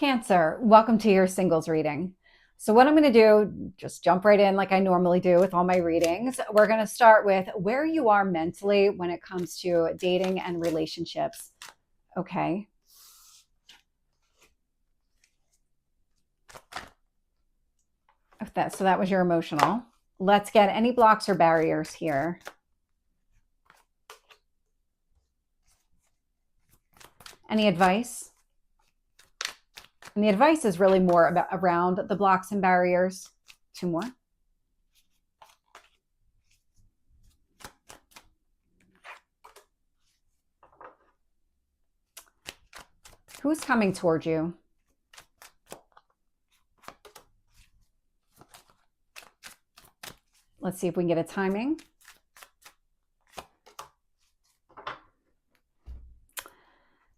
Cancer, welcome to your singles reading. So what I'm going to do, just jump right in like I normally do with all my readings. We're going to start with where you are mentally when it comes to dating and relationships. Okay. So that was your emotional. Let's get any blocks or barriers here. Any advice? And the advice is really more about around the blocks and barriers. Two more. Who's coming toward you? Let's see if we can get a timing.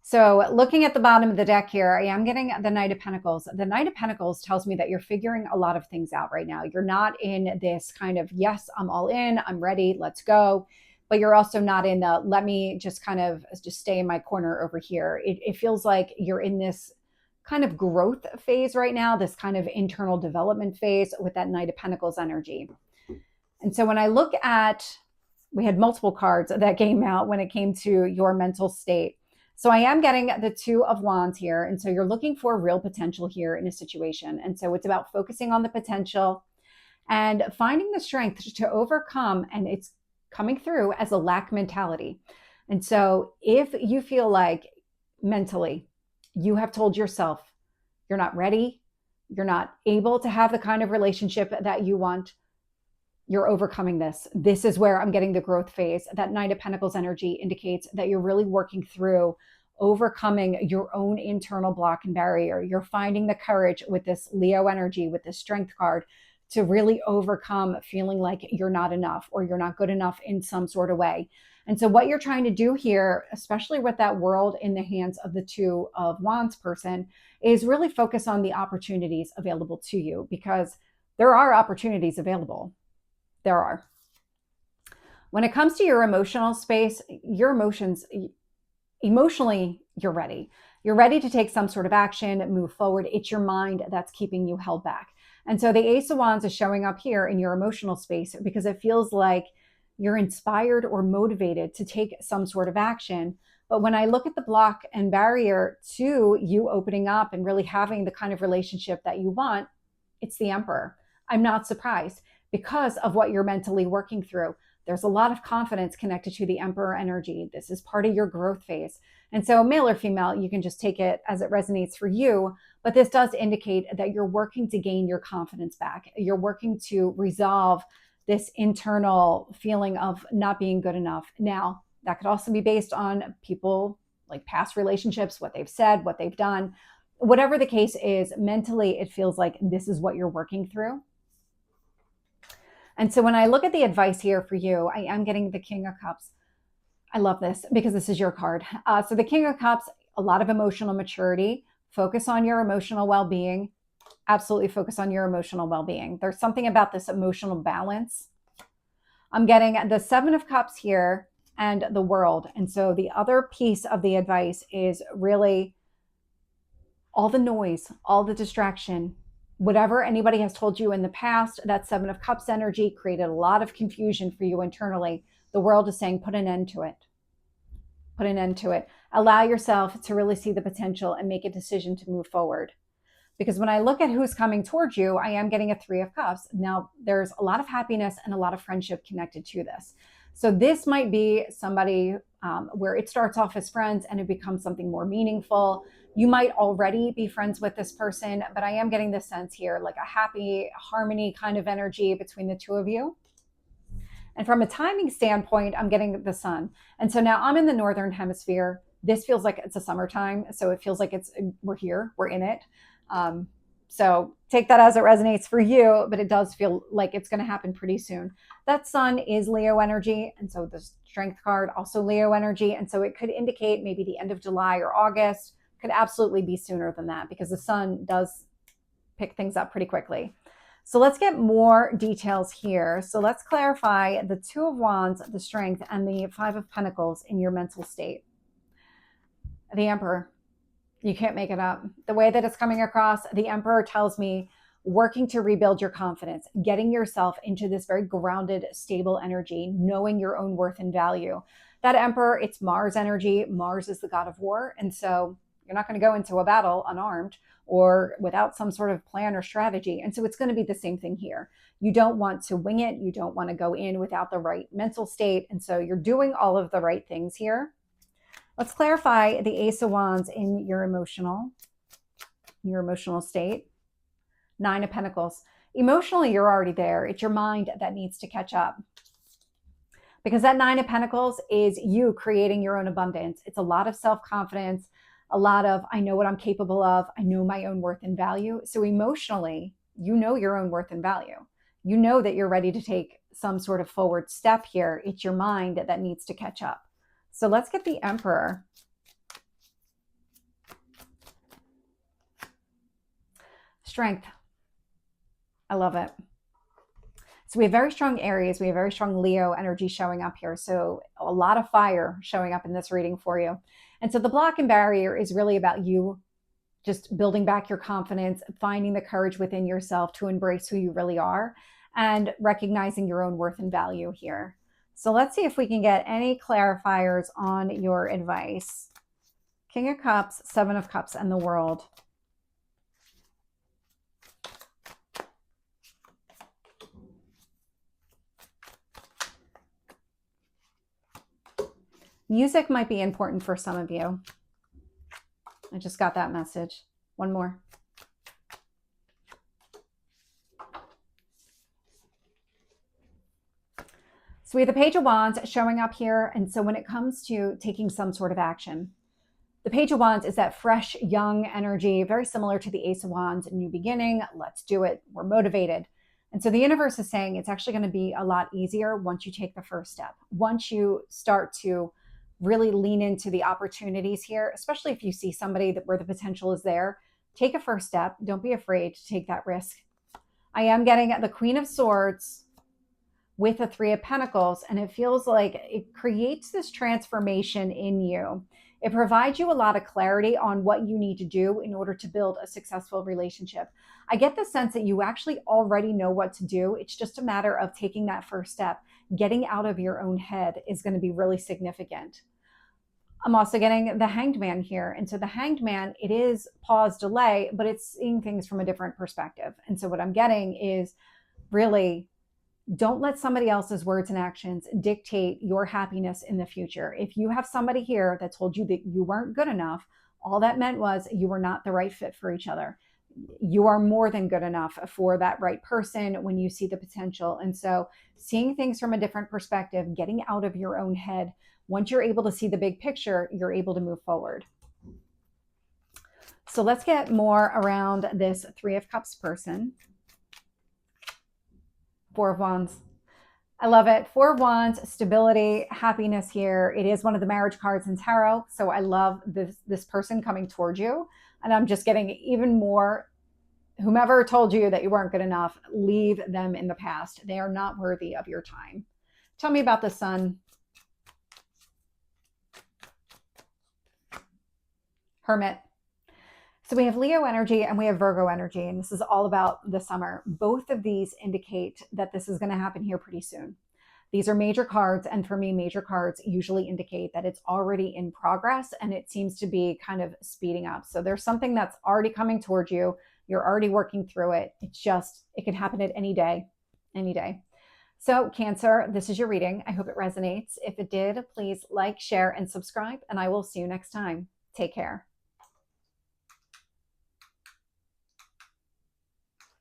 So looking at the bottom of the deck here, I am getting the Knight of Pentacles. The Knight of Pentacles tells me that you're figuring a lot of things out right now. You're not in this kind of, yes, I'm all in, I'm ready, let's go. But you're also not in the, let me just stay in my corner over here. It feels like you're in this kind of growth phase right now, this kind of internal development phase with that Knight of Pentacles energy. And so when I look at, we had multiple cards that came out when it came to your mental state. So I am getting the Two of Wands here. And so you're looking for real potential here in a situation. And so it's about focusing on the potential and finding the strength to overcome. And it's coming through as a lack mentality. And so if you feel like mentally you have told yourself you're not ready, you're not able to have the kind of relationship that you want, you're overcoming this. This is where I'm getting the growth phase. That Knight of Pentacles energy indicates that you're really working through overcoming your own internal block and barrier. You're finding the courage with this Leo energy, with this strength card, to really overcome feeling like you're not enough or you're not good enough in some sort of way. And so what you're trying to do here, especially with that world in the hands of the Two of Wands person, is really focus on the opportunities available to you, because there are opportunities available. There are. When it comes to your emotional space, your emotions, emotionally, you're ready. You're ready to take some sort of action, move forward. It's your mind that's keeping you held back. And so the Ace of Wands is showing up here in your emotional space because it feels like you're inspired or motivated to take some sort of action. But when I look at the block and barrier to you opening up and really having the kind of relationship that you want, it's the Emperor. I'm not surprised, because of what you're mentally working through. There's a lot of confidence connected to the Emperor energy. This is part of your growth phase. And so male or female, you can just take it as it resonates for you. But this does indicate that you're working to gain your confidence back. You're working to resolve this internal feeling of not being good enough. Now, that could also be based on people, like past relationships, what they've said, what they've done. Whatever the case is, mentally, it feels like this is what you're working through. And so when I look at the advice here for you, I am getting the King of Cups. I love this because this is your card. So the King of Cups, a lot of emotional maturity. Focus on your emotional well-being. Absolutely focus on your emotional well-being. There's something about this emotional balance. I'm getting the Seven of Cups here and the World. And so the other piece of the advice is really all the noise, all the distraction, whatever anybody has told you in the past. That Seven of Cups energy created a lot of confusion for you internally. The World is saying, put an end to it. Put an end to it. Allow yourself to really see the potential and make a decision to move forward. Because when I look at who's coming towards you, I am getting a Three of Cups. Now, there's a lot of happiness and a lot of friendship connected to this. So this might be somebody where it starts off as friends and it becomes something more meaningful. You might already be friends with this person, but I am getting this sense here, like a happy harmony kind of energy between the two of you. And from a timing standpoint, I'm getting the Sun. And so now I'm in the Northern Hemisphere. This feels like it's a summertime. So it feels like we're here, we're in it. So take that as it resonates for you, but it does feel like it's going to happen pretty soon. That Sun is Leo energy. And so the Strength card, also Leo energy. And so it could indicate maybe the end of July or August. Could absolutely be sooner than that, because the Sun does pick things up pretty quickly. So let's get more details here. So let's clarify the Two of Wands, the Strength, and the Five of Pentacles in your mental state. The Emperor. You can't make it up. The way that it's coming across, the Emperor tells me working to rebuild your confidence, getting yourself into this very grounded, stable energy, knowing your own worth and value. That Emperor, it's Mars energy. Mars is the god of war. And so you're not going to go into a battle unarmed or without some sort of plan or strategy. And so it's going to be the same thing here. You don't want to wing it. You don't want to go in without the right mental state. And so you're doing all of the right things here. Let's clarify the Ace of Wands in your emotional state. Nine of Pentacles. Emotionally, you're already there. It's your mind that needs to catch up. Because that Nine of Pentacles is you creating your own abundance. It's a lot of self-confidence, a lot of, I know what I'm capable of. I know my own worth and value. So emotionally, you know your own worth and value. You know that you're ready to take some sort of forward step here. It's your mind that needs to catch up. So let's get the Emperor. Strength. I love it. So we have very strong Aries. We have very strong Leo energy showing up here. So a lot of fire showing up in this reading for you. And so the block and barrier is really about you just building back your confidence, finding the courage within yourself to embrace who you really are and recognizing your own worth and value here. So let's see if we can get any clarifiers on your advice. King of Cups, Seven of Cups, and the World. Music might be important for some of you. I just got that message. One more. So we have the Page of Wands showing up here. And so when it comes to taking some sort of action, the Page of Wands is that fresh, young energy, very similar to the Ace of Wands, new beginning. Let's do it. We're motivated. And so the universe is saying it's actually going to be a lot easier once you take the first step. Once you start to really lean into the opportunities here, especially if you see somebody where the potential is there, take a first step. Don't be afraid to take that risk. I am getting the Queen of Swords with a Three of Pentacles, and it feels like it creates this transformation in you. It provides you a lot of clarity on what you need to do in order to build a successful relationship. I get the sense that you actually already know what to do. It's just a matter of taking that first step. Getting out of your own head is going to be really significant. I'm also getting the Hanged Man here. And so the Hanged Man, it is pause, delay, but it's seeing things from a different perspective. And so what I'm getting is really, don't let somebody else's words and actions dictate your happiness in the future. If you have somebody here that told you that you weren't good enough, all that meant was you were not the right fit for each other. You are more than good enough for that right person when you see the potential. And so seeing things from a different perspective, getting out of your own head, once you're able to see the big picture, you're able to move forward. So let's get more around this Three of Cups person. Four of Wands. I love it. Four of Wands, stability, happiness here. It is one of the marriage cards in tarot. So I love this person coming towards you. And I'm just getting even more, whomever told you that you weren't good enough, leave them in the past. They are not worthy of your time. Tell me about the Sun. Hermit. So we have Leo energy and we have Virgo energy, and this is all about the summer. Both of these indicate that this is going to happen here pretty soon. These are major cards, and for me, major cards usually indicate that it's already in progress and it seems to be kind of speeding up. So there's something that's already coming towards you. You're already working through it. It's just, it can happen at any day, any day. So Cancer, this is your reading. I hope it resonates. If it did, please like, share, and subscribe, and I will see you next time. Take care.